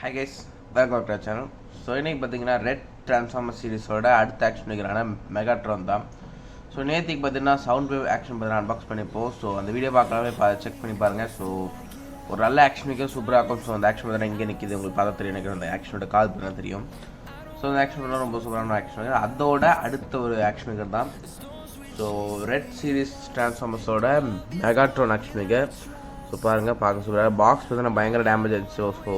Hi guys, welcome to our channel. So இன்றைக்கி பார்த்தீங்கன்னா red transformer சீரிஸோட அடுத்த ஆக்ஷன் நிகரான மெகாட்ரான் தான். ஸோ நேற்றுக்கு பார்த்தீங்கன்னா சவுண்ட் வேவ் ஆக்ஷன் பார்த்தீங்கன்னா அன்பாக்ஸ் பண்ணிப்போம். ஸோ அந்த வீடியோ பார்க்கலாமே செக் பண்ணி பாருங்கள். ஸோ ஒரு நல்ல ஆக்ஷன் நிற்க சூப்பராக இருக்கும். ஸோ அந்த ஆக்ஷன் பார்த்தீங்கன்னா இங்கே நிற்கிது, உங்களுக்கு பார்த்தா தெரியும், எனக்கு அந்த ஆக்ஷனோட கால் பார்த்தீங்கன்னா தெரியும். ஸோ அந்த ஆக்ஷன் பார்த்தா ரொம்ப சூப்பரான ஆக்ஷன் நிகர். அதோட அடுத்த ஒரு ஆக்ஷன் நிகர் தான். So red series ட்ரான்ஸ்ஃபார்மர்ஸோட Megatron action நிகர். ஸோ பாருங்கள், பார்க்க சூப்பராக பாக்ஸ் பார்த்தீங்கன்னா பயங்கர டேமேஜ் ஆகிடுச்சு. ஸோ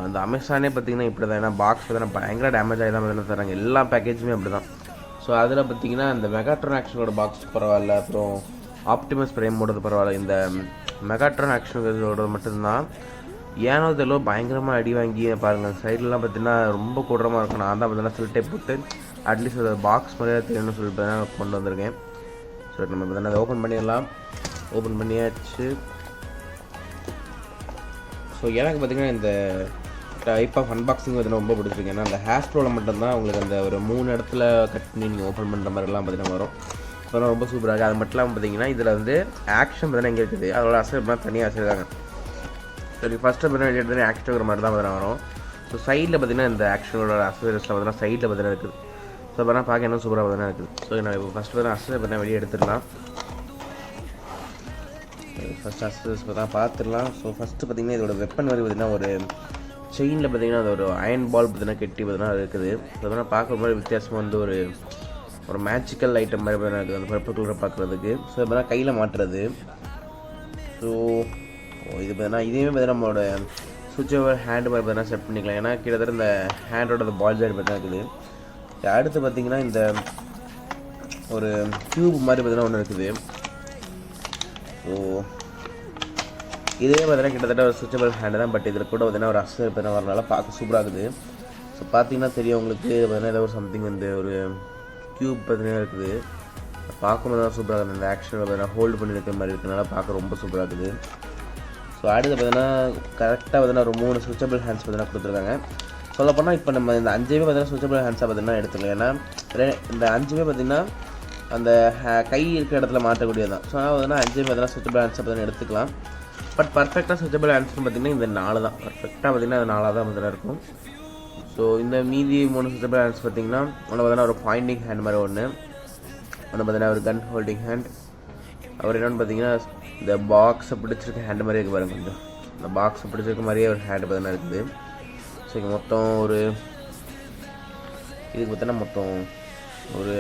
அந்த அமேசானே பார்த்திங்கன்னா இப்படி தான், ஏன்னா பாக்ஸ் பார்த்தீங்கன்னா பயங்கர டேமேஜ் ஆகி தான் பார்த்தீங்கன்னா தராங்க, எல்லா பேக்கேஜுமே அப்படி தான். ஸோ அதில் பார்த்திங்கன்னா இந்த மெகாட்ரான் ஆக்ஷனோட பாக்ஸ் பரவாயில்ல, அப்புறம் ஆப்டிமஸ் பிரைமோடது பரவாயில்ல, இந்த மெகாட்ரான் ஆக்ஷனோட மட்டும்தான் ஏனோ தெரியல பயங்கரமாக அடி வாங்கி பாருங்கள். சைட்லலாம் பார்த்திங்கன்னா ரொம்ப கூடுறமாக இருக்கும். நான் தான் பார்த்தீங்கன்னா சில டைப் போட்டு அட்லீஸ்ட் அதை பாக்ஸ் மாதிரியே தெரியணும்னு சொல்லிட்டு பார்த்தீங்கன்னா கொண்டு வந்திருக்கேன். ஸோ நம்ம பார்த்தீங்கன்னா அதை ஓப்பன் பண்ணிடலாம். ஓப்பன் பண்ணியாச்சு. ஸோ எனக்கு பார்த்திங்கன்னா இந்த டைப் ஆஃப் அன்பாக்சிங் பார்த்தீங்கன்னா ரொம்ப பிடிச்சிருக்கு. ஏன்னா அந்த ஹேர் ஸ்க்ரோவில் மட்டும்தான் உங்களுக்கு அந்த ஒரு 3 இடத்துல கட் பண்ணி நீங்கள் ஓப்பன் பண்ணுற மாதிரிலாம் பார்த்திங்கன்னா வரும். ஸோ ரொம்ப சூப்பராக இருக்குது. அது மட்டும் இல்லாமல் பார்த்திங்கன்னா இதில் வந்து ஆக்ஷன் பார்த்தீங்கன்னா எங்கே இருக்குது, அதோட அசைப்லாம் தனியாக வச்சுருக்காங்க. சரி, ஃபஸ்ட்டு பார்த்தீங்கன்னா வெளியே ஆக்ஷன் இருக்கிற மாதிரி தான் பார்த்தீங்கன்னா வரும். ஸோ சைடில் பார்த்திங்கன்னா இந்த ஆக்ஷனோட அசைஸில் பார்த்தீங்கன்னா சைடில் பார்த்தீங்கன்னா இருக்குது. ஸோ பார்த்தீங்கன்னா பார்க்க இன்னும் சூப்பராக பார்த்தீங்கன்னா இருக்குது. ஸோ நான் இப்போ ஃபஸ்ட்டு பார்த்தீங்கன்னா அசை பார்த்தீங்கன்னா வெளியே எடுத்துடலாம். ஃபஸ்ட் அசஸ் பார்த்துடலாம். ஸோ ஃபஸ்ட்டு பார்த்திங்கன்னா இதோட வெப்பன் வரி பார்த்திங்கன்னா ஒரு செயினில் பார்த்திங்கன்னா அது ஒரு அயன் பால் பார்த்திங்கன்னா கெட்டி பார்த்திங்கன்னா இருக்குது. ஸோ அதனால் பார்க்குற மாதிரி வித்தியாசமாக வந்து ஒரு மேஜிக்கல் ஐட்டம் மாதிரி பார்த்தீங்கன்னா இருக்குது அந்த பர்பிள் கலரை பார்க்குறதுக்கு. ஸோ பார்த்தீங்கன்னா கையில் மாட்டுறது. ஸோ இது பார்த்தீங்கன்னா இதையுமே பார்த்தீங்கன்னா நம்மளோட சுவிட்ச் ஓவர் ஹேண்டு மாதிரி பார்த்தீங்கன்னா செட் பண்ணிக்கலாம். ஏன்னா கிட்டத்தட்ட இந்த ஹேண்டோட பால் ஜாடி பார்த்தீங்கன்னா இருக்குது. அடுத்து பார்த்திங்கன்னா இந்த ஒரு டியூப் மாதிரி பார்த்தீங்கன்னா ஒன்று இருக்குது. ஸோ இதே பார்த்தீங்கன்னா கிட்டத்தட்ட ஒரு சுவிச்சபிள் ஹேண்டு தான், பட் இதில் கூட பார்த்தீங்கன்னா ஒரு அசர் பார்த்தீங்கன்னா வரனால பார்க்க சூப்பராக இருக்குது. ஸோ பார்த்தீங்கன்னா தெரியும் உங்களுக்கு பார்த்தீங்கன்னா ஏதோ ஒரு சம்திங் வந்து ஒரு க்யூப் பார்த்தீங்கன்னா இருக்குது. பார்க்கும்போது தான் சூப்பராக இருக்குது. இந்த ஆக்ஷனில் பார்த்தீங்கன்னா ஹோல்டு பண்ணி இருக்கிற மாதிரி இருக்கிறனால பார்க்க ரொம்ப சூப்பராக இருக்குது. ஸோ அடுத்து பார்த்தீங்கன்னா கரெக்டாக பார்த்தீங்கன்னா ஒரு 3 சுவிச்சபிள் ஹேண்ட்ஸ் பார்த்தீங்கன்னா கொடுத்துருக்காங்க. சொல்லப்போனால் இப்போ நம்ம இந்த 5 பார்த்தீங்கன்னா சுவிச்சபிள் ஹேண்ட்ஸாக பார்த்தீங்கன்னா எடுத்துக்கலாம். ஏன்னா இந்த 5 பார்த்திங்கன்னா அந்த கை இருக்கிற இடத்துல மாற்றக்கூடியது தான். ஸோ அதனால் பார்த்தீங்கன்னா 5 பார்த்தீங்கன்னா சுவிச்சபிள் ஹேண்ட்ஸை பார்த்தீங்கன்னா எடுத்துக்கலாம். பட் பர்ஃபெக்டாக சுவிச்சபிள் ஹேண்ட்ஸ்னு பார்த்திங்கன்னா இந்த 4 தான் பர்ஃபெக்டாக பார்த்திங்கன்னா அது 4 தான் பார்த்தீங்கன்னா இருக்கும். ஸோ இந்த மீதி 3 சுவிச்சபிள் ஹேண்ட்ஸ் பார்த்திங்கன்னா ஒன்று பார்த்தீங்கன்னா ஒரு பாயிண்டிங் ஹேண்ட் மாதிரி ஒன்று பார்த்திங்கன்னா ஒரு கன் ஹோல்டிங் ஹேண்ட். அப்புறம் என்னென்னு பார்த்திங்கன்னா இந்த பாக்ஸை பிடிச்சிருக்க ஹேண்டு மாதிரியே இருக்குது பாருங்கள். கொஞ்சம் இந்த பாக்ஸை பிடிச்சிருக்க மாதிரியே ஒரு ஹேண்டு பார்த்தீங்கன்னா இருக்குது. ஸோ இங்கே மொத்தம் ஒரு இதுக்கு பார்த்தீங்கன்னா மொத்தம் ஒரு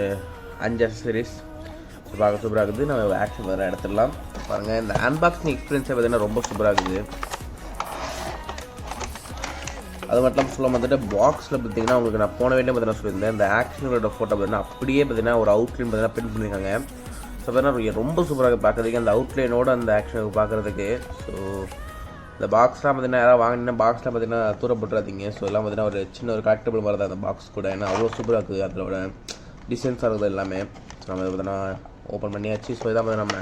5 அக்சசரிஸ். ஸோ பார்க்க சூப்பராக இருக்குது. நம்ம ஆக்ஷன் வேறு எடுத்துடலாம். பாருங்கள், இந்த அன்பாக்சிங் எக்ஸ்பீரியன்ஸே பார்த்தீங்கன்னா ரொம்ப சூப்பராக இருக்குது. அது மட்டும் இல்லாமல் சொல்ல வந்துட்டு பாக்ஸில் பார்த்திங்கன்னா உங்களுக்கு நான் போன வீட்டில் பார்த்தீங்கன்னா சொல்லியிருந்தேன், இந்த ஆக்ஷனோட ஃபோட்டோ பார்த்தீங்கன்னா அப்படியே பார்த்தீங்கன்னா ஒரு அவுட்லைன் பார்த்தீங்கன்னா பிரிண்ட் பண்ணியிருக்காங்க. ஸோ பார்த்தீங்கன்னா ரொம்ப சூப்பராக பார்க்குறதுக்கு அந்த அவுட்லைனோட அந்த ஆக்ஷனுக்கு பார்க்குறதுக்கு. ஸோ இந்த பாக்ஸ்லாம் பார்த்திங்கன்னா யாராவது வாங்கினா பாக்ஸ்லாம் பார்த்திங்கன்னா தூரப்பட்டுறாதீங்க. ஸோ எல்லாம் பார்த்திங்கன்னா ஒரு சின்ன ஒரு கலெக்டபிள் மாதிரி தான் அந்த பாக்ஸ் கூட. ஏன்னா அவ்வளோ சூப்பராக இருக்குது, அதோட டிசைன்ஸாக இருக்குது எல்லாமே. ஸோ நம்ம இதை பார்த்தீங்கன்னா ஓப்பன் பண்ணியாச்சு. ஸோ இதான் பார்த்து நம்ம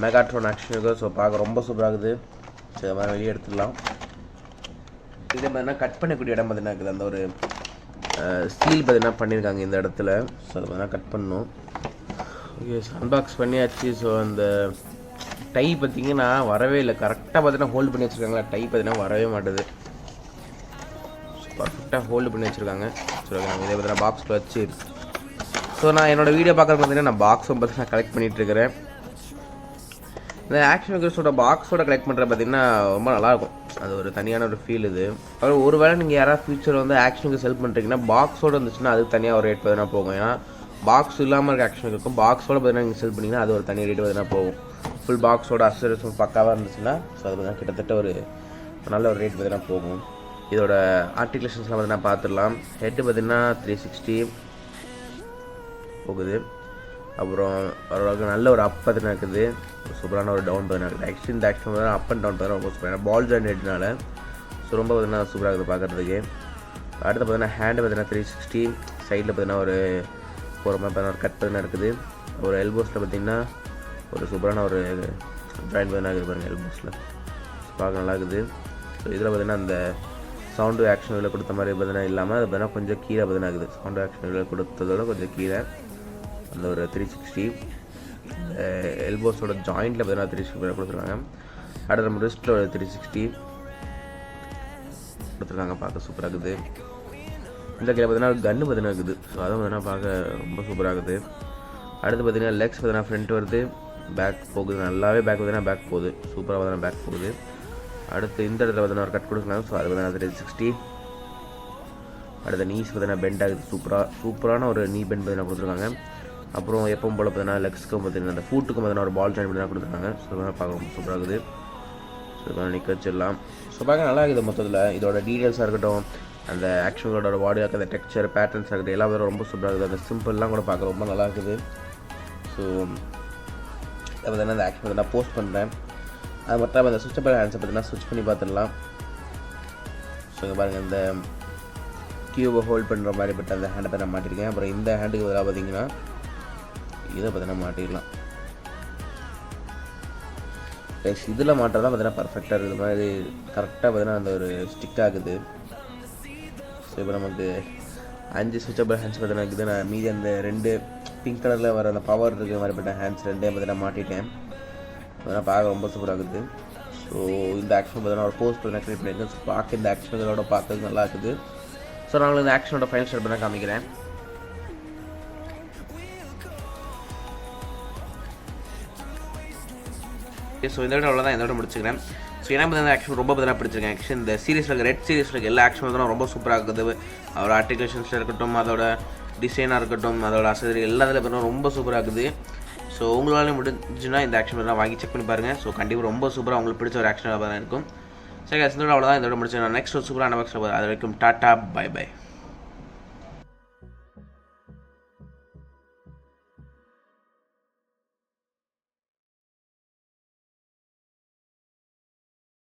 மெகாட்ரான் ஆக்ஷன் இருக்குது. ஸோ பார்க்க ரொம்ப சூப்பராக இருக்குது. ஸோ இதை மாதிரி வெளியே எடுத்துக்கலாம். இதை பார்த்தீங்கன்னா கட் பண்ணக்கூடிய இடம் பார்த்தீங்கன்னா இருக்குது, அந்த ஒரு ஸ்டீல் பார்த்தீங்கன்னா பண்ணியிருக்காங்க இந்த இடத்துல. ஸோ அதை பார்த்தீங்கன்னா கட் பண்ணணும். ஓகே, அன்பாக்ஸ் பண்ணியாச்சு. ஸோ அந்த டை பார்த்திங்கன்னா வரவே இல்லை, கரெக்டாக பார்த்தீங்கன்னா ஹோல்டு பண்ணி வச்சுருக்காங்களா, டை பார்த்திங்கன்னா வரவே மாட்டுது. பர்ஃபெக்டாக ஹோல்டு பண்ணி வச்சுருக்காங்க. ஸோ நம்ம இதே பார்த்தீங்கன்னா பாக்ஸில் வச்சு. ஸோ நான் என்னோடய வீடியோ பார்க்குறது பார்த்தீங்கன்னா நான் பாக்ஸும் பார்த்தீங்கன்னா கலெக்ட் பண்ணிகிட்ருக்கிறேன். இந்த ஆக்ஷன் ஃபிகர்ஸோட பாக்ஸோட கலெக்ட் பண்ணுறது பார்த்திங்கன்னா ரொம்ப நல்லாயிருக்கும். அது ஒரு தனியான ஒரு ஃபீல் இது. அப்புறம் ஒரு வேளை நீங்கள் யாராவது ஃபியூச்சர் வந்து ஆக்ஷனுக்கு செல் பண்ணுறீங்கன்னா பாக்ஸோடு இருந்துச்சுன்னா அதுக்கு தனியாக ஒரு ரேட் பார்த்தீங்கன்னா போகும். ஏன்னா பாக்ஸ் இல்லாமல் இருக்க ஆக்ஷன் இருக்கும், பாக்ஸோடு பார்த்தீங்கன்னா நீங்கள் செல் பண்ணிங்கன்னா அது ஒரு தனி ரேட் பார்த்தீங்கன்னா போகும். ஃபுல் பாக்ஸோட அக்சசரிஸும் பக்காவாக இருந்துச்சுன்னா ஸோ அது பார்த்தீங்கன்னா கிட்டத்தட்ட ஒரு நல்ல ஒரு ரேட் பார்த்தீங்கன்னா போகும். இதோட ஆர்டிகுலேஷன்ஸ்லாம் பார்த்தீங்கன்னா பார்த்துடலாம். ஹெட்டு பார்த்திங்கன்னா 360 போகுது. அப்புறம் ஓரளவுக்கு நல்ல ஒரு அப் பார்த்தினா இருக்குது, சூப்பரான ஒரு டவுன் பார்த்தீங்கன்னா இருக்குது. ஆக்சுவலி இந்த ஆக்ஷன் பார்த்தீங்கன்னா அப் அண்ட் டவுன் பார்த்தீங்கன்னா ரொம்ப சூப்பராக பால் ஜாயின் ஹெட்னால. ஸோ ரொம்ப பார்த்தீங்கன்னா சூப்பராக இருக்குது பார்க்குறதுக்கு. அடுத்து பார்த்தீங்கன்னா ஹேண்டு பார்த்தீங்கன்னா 360, சைடில் பார்த்தீங்கன்னா ஒரு போகிற மாதிரி பார்த்தீங்கன்னா ஒரு கட் பார்த்தீங்கன்னா இருக்குது. ஒரு எல்போஸில் பார்த்திங்கன்னா ஒரு சூப்பரான ஒரு ஜாயின் பார்த்தீங்கன்னா இருக்குது பாருங்கள் எல்போஸில். பார்க்க நல்லா இருக்குது. ஸோ இதில் பார்த்திங்கன்னா அந்த சவுண்டு ஆக்ஷன் இதில் கொடுத்த மாதிரி பார்த்தீங்கன்னா இல்லாமல் அது பார்த்தீங்கன்னா கொஞ்சம் கீழே பார்த்தீங்கன்னா இருக்குது. சவுண்டு ஆக்ஷன் இதில் கொடுத்ததோட கொஞ்சம் கீழே அந்த ஒரு 360 எல்போஸோட ஜாயிண்ட்டில் பார்த்தீங்கன்னா 360 கொடுத்துருக்காங்க. அடுத்து நம்ம ரிஸ்ட்டில் ஒரு 360. கொடுத்துருக்காங்க, பார்க்க சூப்பராக இருக்குது. இந்த கையில் பார்த்தீங்கன்னா கன்று பார்த்தீங்கன்னா இருக்குது. ஸோ அதுவும் பார்த்தீங்கன்னா பார்க்க ரொம்ப சூப்பராக இருக்குது. அடுத்து பார்த்தீங்கன்னா லெக்ஸ் பார்த்தீங்கன்னா ஃப்ரண்ட் வருது, பேக் போகுது, நல்லாவே பேக் பார்த்தீங்கன்னா பேக் போகுது, சூப்பராக பார்த்தீங்கன்னா பேக் போகுது. அடுத்து இந்த இடத்துல பார்த்தீங்கன்னா ஒரு கட் கொடுக்குறாங்க. ஸோ அது பார்த்தீங்கன்னா 360. அடுத்த நீஸ் பார்த்தீங்கன்னா பெண்ட் ஆகுது, சூப்பரான ஒரு நீ பெண்ட் பார்த்தீங்கன்னா கொடுத்துருக்காங்க. அப்புறம் எப்பவும் போல் பார்த்தீங்கன்னா லெக்ஸ்க்கும் பார்த்தீங்கன்னா அந்த ஃபூட்டுக்கும் பார்த்தீங்கன்னா ஒரு பால் ஜாயின் பார்த்தீங்கன்னா கொடுத்துருக்காங்க. ஸோ அதனால் பார்க்க ரொம்ப சூப்பராக இருக்குது. ஸோ இதெல்லாம் நிற்க வச்சிடலாம். ஸோ பார்க்க நல்லா இருக்குது. மொத்தத்தில் இதோட டீட்டெயில்ஸாக இருக்கட்டும், அந்த ஆக்ஷனோட பாடியாக இருக்க அந்த டெக்ஸ்சர் பேட்டர்ன்ஸாக இருக்கட்டும், எல்லாம் வேறு ரொம்ப சூப்பராக இருக்குது. அந்த சிம்பிள்லாம் கூட பார்க்க ரொம்ப நல்லா இருக்குது. ஸோ அதை பார்த்தீங்கன்னா அந்த ஆக்ஷன் பார்த்தீங்கன்னா போஸ்ட் பண்ணுறேன். அது மட்டும் அந்த சுவிட்சபிள் ஹேண்ட்ஸை பார்த்தீங்கன்னா ஸ்விட்ச் பண்ணி பார்த்துடலாம். ஸோ இங்கே பாருங்கள், இந்த கியூபை ஹோல்ட் பண்ணுற மாதிரி பட் அந்த ஹேண்டை தான் நான் மாட்டிருக்கேன். அப்புறம் இந்த ஹேண்டுக்கு பதிலாக பார்த்தீங்கன்னா இதை பார்த்தீங்கன்னா மாட்டிடலாம். இதில் மாட்டுறது தான் பார்த்தீங்கன்னா பர்ஃபெக்டாக இருக்குது, மாதிரி கரெக்டாக பார்த்தீங்கன்னா அந்த ஒரு ஸ்டிக் ஆகுது. ஸோ இப்போ நமக்கு 5 ஸ்விட்சபிள் ஹேண்ட்ஸ் பார்த்தீங்கன்னா இருக்குது. நான் மீதி அந்த 2 பிங்க் கலரில் வர அந்த பவர் இருக்கிற மாதிரி பட்ட ஹேண்ட்ஸ் 2 பார்த்தீங்கன்னா மாட்டிட்டேன். அதெல்லாம் பார்க்க ரொம்ப சூப்பராக இருக்குது. ஸோ இந்த ஆக்ஷன் பார்த்தீங்கன்னா ஒரு போஸ்ட் பண்ணி க்ரியேட் பண்ணியிருக்கேன். ஸோ பார்க்க இந்த ஆக்ஷன் இதோட பார்க்கறதுக்கு நல்லா இருக்குது. ஸோ நான் உங்களுக்கு இந்த ஆக்ஷனோட ஃபைனல் ஸ்டார்ட் பண்ண காமிக்கிறேன். ஸோ இந்த விட அவ்வளோதான், இந்த விட முடிச்சுக்கிறேன். ஸோ எனக்கு பார்த்தீங்கன்னா ஆக்ஷன் ரொம்ப பார்த்தீங்கன்னா பிடிச்சிருக்கேன். ஆக்ஷன் இந்த சீரிஸில் ரெட் சீரிஸில் இருக்க எல்லா ஆக்ஷன் பார்த்தீங்கன்னா ரொம்ப சூப்பராக இருக்குது. அதோட ஆர்டிகுலேஷன்ஸில் இருக்கட்டும், அதோட டிசைனாக இருக்கட்டும், அதோட அசரி எல்லாத்தில் பார்த்தீங்கன்னா ரொம்ப சூப்பராக இருக்குது. ஸோ உங்களாலே முடிஞ்சுன்னா இந்த ஆக்ஷன் பார்த்தீங்கன்னா வாங்கி செக் பண்ணி பாருங்கள். ஸோ கண்டிப்பாக ரொம்ப சூப்பராக உங்களுக்கு பிடிச்ச ஒரு ஆக்ஷனாக தான் இருக்கும். சரி, இந்த விட அவ்வளோதான், இந்த விட முடிச்சு நான் நெக்ஸ்ட் ஒரு சூப்பரான பாக்ஸில் அது வரைக்கும் டாட்டா, பை பை.